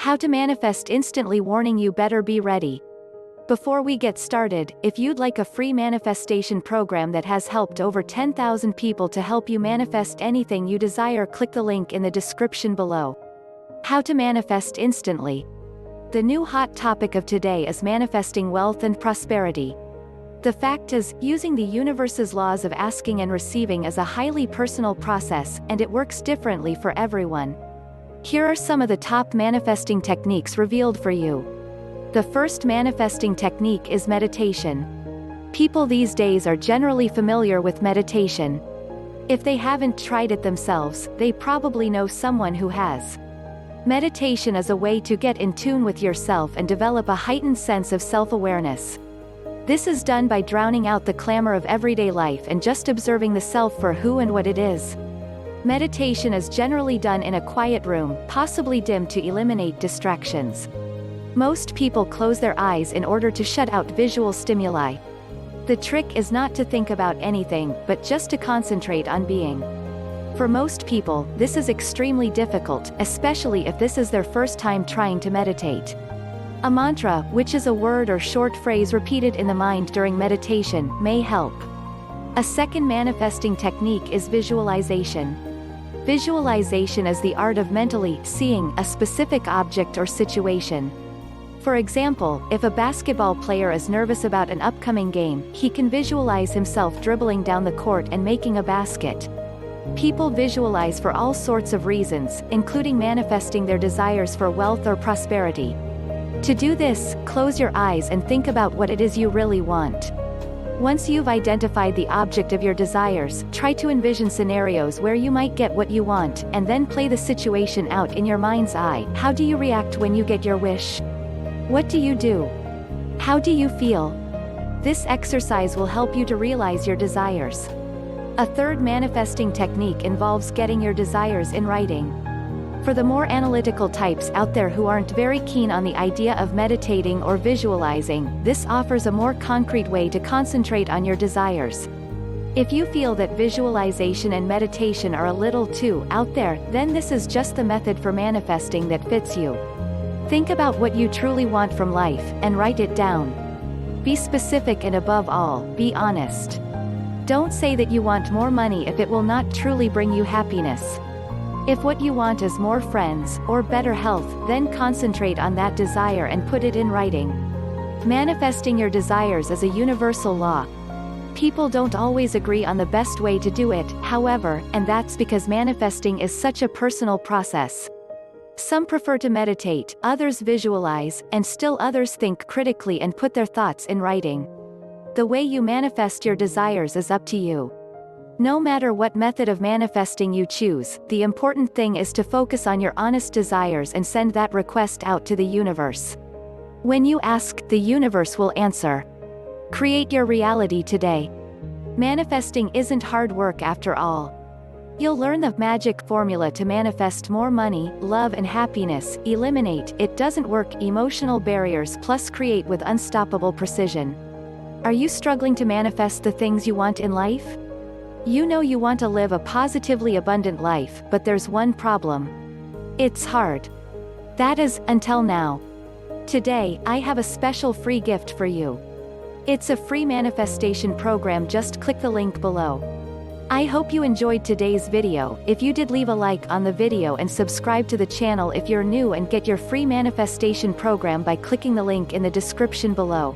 How to manifest instantly, warning you better be ready. Before we get started, if you'd like a free manifestation program that has helped over 10,000 people to help you manifest anything you desire, click the link in the description below. How to manifest instantly. The new hot topic of today is manifesting wealth and prosperity. The fact is, using the universe's laws of asking and receiving is a highly personal process, and it works differently for everyone. Here are some of the top manifesting techniques revealed for you. The first manifesting technique is meditation. People these days are generally familiar with meditation. If they haven't tried it themselves, they probably know someone who has. Meditation is a way to get in tune with yourself and develop a heightened sense of self-awareness. This is done by drowning out the clamor of everyday life and just observing the self for who and what it is. Meditation is generally done in a quiet room, possibly dim, to eliminate distractions. Most people close their eyes in order to shut out visual stimuli. The trick is not to think about anything, but just to concentrate on being. For most people, this is extremely difficult, especially if this is their first time trying to meditate. A mantra, which is a word or short phrase repeated in the mind during meditation, may help. A second manifesting technique is visualization. Visualization is the art of mentally seeing a specific object or situation. For example, if a basketball player is nervous about an upcoming game, he can visualize himself dribbling down the court and making a basket. People visualize for all sorts of reasons, including manifesting their desires for wealth or prosperity. To do this, close your eyes and think about what it is you really want. Once you've identified the object of your desires, try to envision scenarios where you might get what you want, and then play the situation out in your mind's eye. How do you react when you get your wish? What do you do? How do you feel? This exercise will help you to realize your desires. A third manifesting technique involves getting your desires in writing. For the more analytical types out there who aren't very keen on the idea of meditating or visualizing, this offers a more concrete way to concentrate on your desires. If you feel that visualization and meditation are a little too out there, then this is just the method for manifesting that fits you. Think about what you truly want from life, and write it down. Be specific, and above all, be honest. Don't say that you want more money if it will not truly bring you happiness. If what you want is more friends, or better health, then concentrate on that desire and put it in writing. Manifesting your desires is a universal law. People don't always agree on the best way to do it, however, and that's because manifesting is such a personal process. Some prefer to meditate, others visualize, and still others think critically and put their thoughts in writing. The way you manifest your desires is up to you. No matter what method of manifesting you choose, the important thing is to focus on your honest desires and send that request out to the universe. When you ask, the universe will answer. Create your reality today. Manifesting isn't hard work after all. You'll learn the magic formula to manifest more money, love and happiness, eliminate it doesn't work emotional barriers, plus create with unstoppable precision. Are you struggling to manifest the things you want in life? You know you want to live a positively abundant life, but there's one problem. It's hard. That is, until now. Today, I have a special free gift for you. It's a free manifestation program. Just click the link below. I hope you enjoyed today's video. If you did, leave a like on the video and subscribe to the channel if you're new, and get your free manifestation program by clicking the link in the description below.